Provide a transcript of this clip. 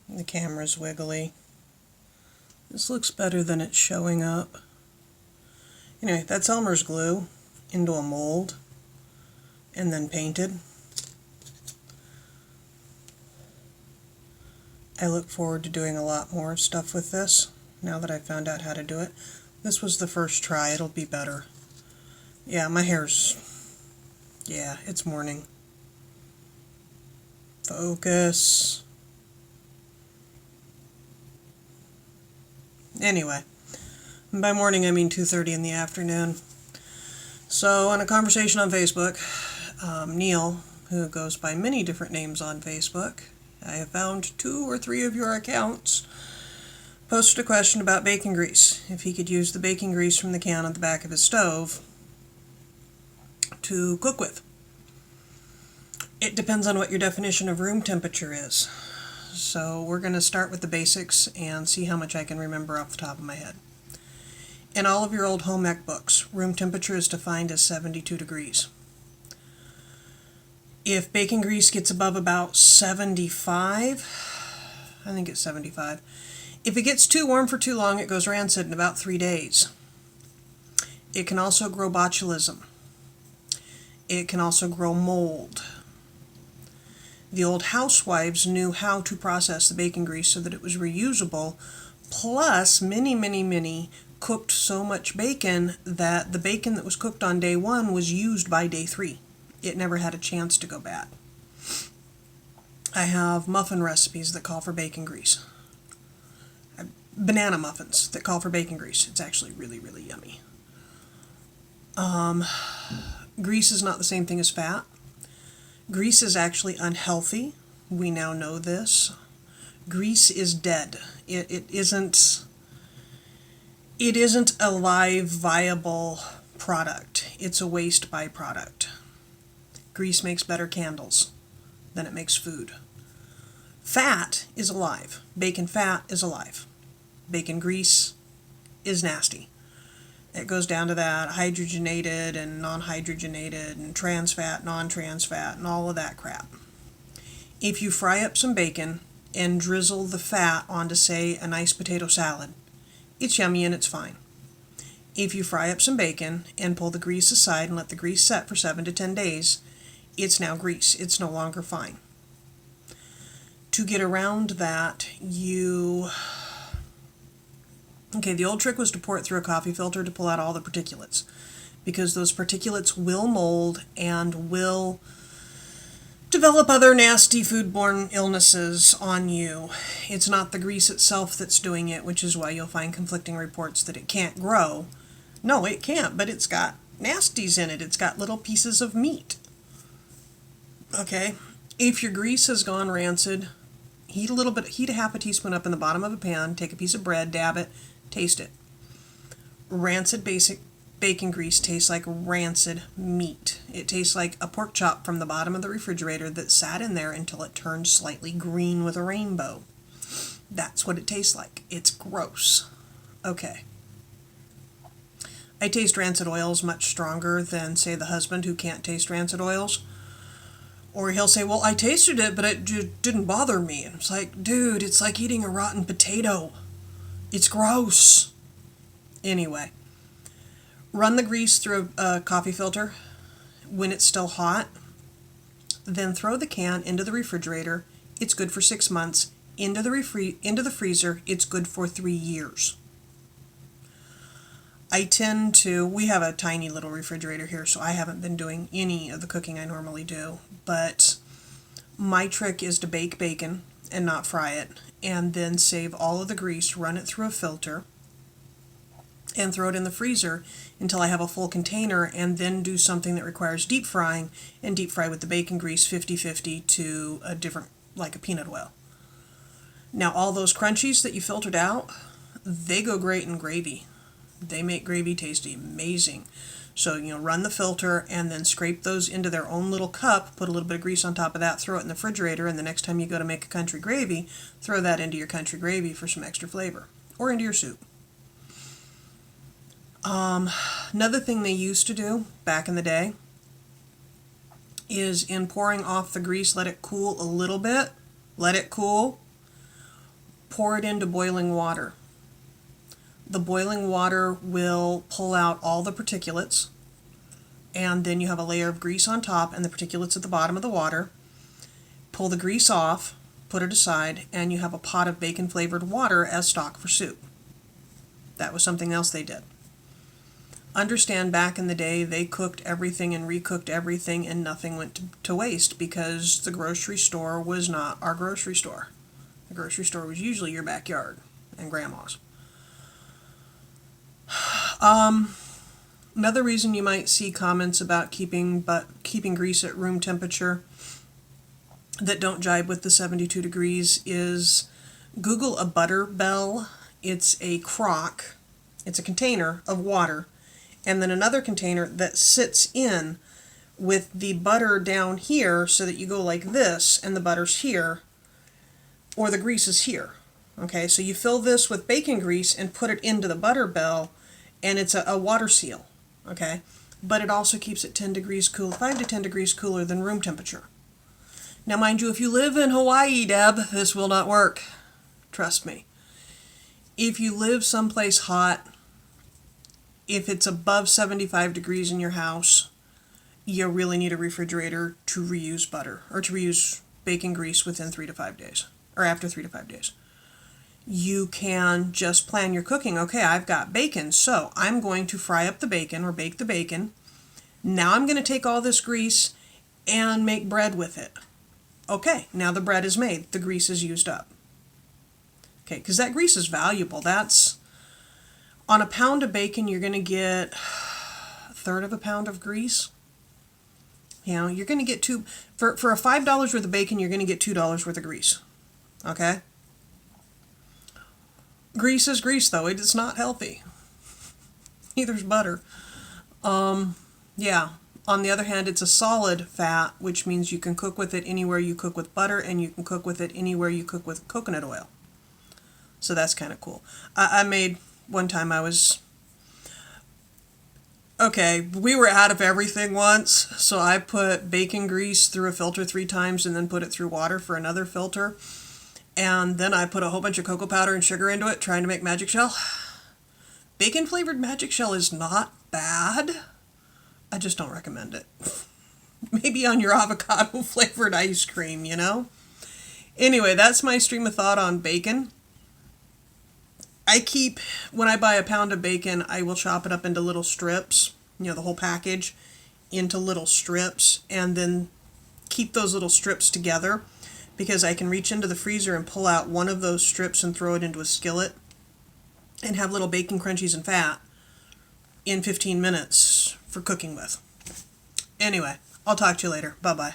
The camera's wiggly. This looks better than it's showing up. Anyway, that's Elmer's glue into a mold and then painted. I look forward to doing a lot more stuff with this now that I found out how to do it. This was the first try. It'll be better. Yeah, my hair's... yeah, it's morning. Focus. Anyway, by morning I mean 2:30 in the afternoon. So in a conversation on Facebook, Neil, who goes by many different names on Facebook, I have found 2 or 3 of your accounts, posted a question about bacon grease. If he could use the bacon grease from the can at the back of his stove to cook with. It depends on what your definition of room temperature is. So we're going to start with the basics and see how much I can remember off the top of my head. In all of your old home ec books, room temperature is defined as 72 degrees. If bacon grease gets above about 75, I think it's 75, if it gets too warm for too long, it goes rancid in about 3 days. It can also grow botulism. It can also grow mold. The old housewives knew how to process the bacon grease so that it was reusable, plus many cooked so much bacon that the bacon that was cooked on day 1 was used by day 3. It never had a chance to go bad. I have muffin recipes that call for bacon grease. Banana muffins that call for bacon grease. It's actually really yummy. Grease is not the same thing as fat. Grease is actually unhealthy. We now know this. Grease is dead. It isn't a live, viable product. It's a waste byproduct. Grease makes better candles than it makes food. Fat is alive. Bacon fat is alive. Bacon grease is nasty. It goes down to that hydrogenated and non-hydrogenated and trans fat, non-trans fat, and all of that crap. If you fry up some bacon and drizzle the fat onto, say, a nice potato salad, it's yummy and it's fine. If you fry up some bacon and pull the grease aside and let the grease set for 7 to 10 days, it's now grease. It's no longer fine. To get around that, the old trick was to pour it through a coffee filter to pull out all the particulates, because those particulates will mold and will develop other nasty foodborne illnesses on you. It's not the grease itself that's doing it, which is why you'll find conflicting reports that it can't grow. No, it can't, but it's got nasties in it. It's got little pieces of meat. Okay, if your grease has gone rancid, heat a half a teaspoon up in the bottom of a pan, take a piece of bread, dab it, taste it. Rancid bacon grease tastes like rancid meat. It tastes like a pork chop from the bottom of the refrigerator that sat in there until it turned slightly green with a rainbow. That's what it tastes like. It's gross. Okay. I taste rancid oils much stronger than, say, the husband who can't taste rancid oils. Or he'll say, well, I tasted it, but it didn't bother me. And it's like, dude, it's like eating a rotten potato. It's gross. Anyway, run the grease through a coffee filter when it's still hot. Then throw the can into the refrigerator. It's good for 6 months. Into the freezer. It's good for 3 years. We have a tiny little refrigerator here, so I haven't been doing any of the cooking I normally do, but my trick is to bake bacon and not fry it, and then save all of the grease, run it through a filter, and throw it in the freezer until I have a full container, and then do something that requires deep frying, and deep fry with the bacon grease 50-50 to a different, like a peanut oil. Now all those crunchies that you filtered out, they go great in gravy. They make gravy tasty amazing. So, run the filter and then scrape those into their own little cup, put a little bit of grease on top of that, throw it in the refrigerator, and the next time you go to make a country gravy, throw that into your country gravy for some extra flavor. Or into your soup. Another thing they used to do back in the day is in pouring off the grease, let it cool a little bit. Let it cool. pour it into boiling water. The boiling water will pull out all the particulates, and then you have a layer of grease on top and the particulates at the bottom of the water. Pull the grease off, put it aside, and you have a pot of bacon flavored water as stock for soup. That was something else they did. Understand, back in the day, they cooked everything and recooked everything and nothing went to waste, because the grocery store was not our grocery store. The grocery store was usually your backyard and grandma's. Another reason you might see comments about keeping grease at room temperature that don't jibe with the 72 degrees is Google a butter bell. It's a crock, it's a container of water, and then another container that sits in with the butter down here, so that you go like this and the butter's here, or the grease is here. Okay, so you fill this with bacon grease and put it into the butter bell, and it's a water seal. Okay, but it also keeps it 10 degrees cool, 5 to 10 degrees cooler than room temperature. Now, mind you, if you live in Hawaii, Deb, this will not work. Trust me. If you live someplace hot, if it's above 75 degrees in your house, you really need a refrigerator to reuse butter, or to reuse bacon grease within 3 to 5 days, or after 3 to 5 days. You can just plan your cooking. Okay, I've got bacon, so I'm going to fry up the bacon or bake the bacon. Now I'm going to take all this grease and make bread with it. Okay, now the bread is made. The grease is used up. Okay, because that grease is valuable. That's, on a pound of bacon, you're going to get a third of a pound of grease. You know, you're going to get for a $5 worth of bacon, you're going to get $2 worth of grease. Okay? Grease is grease, though. It's not healthy. Neither's butter. Yeah. On the other hand, it's a solid fat, which means you can cook with it anywhere you cook with butter, and you can cook with it anywhere you cook with coconut oil. So that's kind of cool. I made, one time we were out of everything once, so I put bacon grease through a filter 3 times and then put it through water for another filter. And then I put a whole bunch of cocoa powder and sugar into it, trying to make Magic Shell. Bacon flavored Magic Shell is not bad. I just don't recommend it. Maybe on your avocado flavored ice cream, you know? Anyway, that's my stream of thought on bacon. When I buy a pound of bacon, I will chop it up into little strips, the whole package, into little strips, and then keep those little strips together, because I can reach into the freezer and pull out one of those strips and throw it into a skillet and have little bacon crunchies and fat in 15 minutes for cooking with. Anyway, I'll talk to you later. Bye-bye.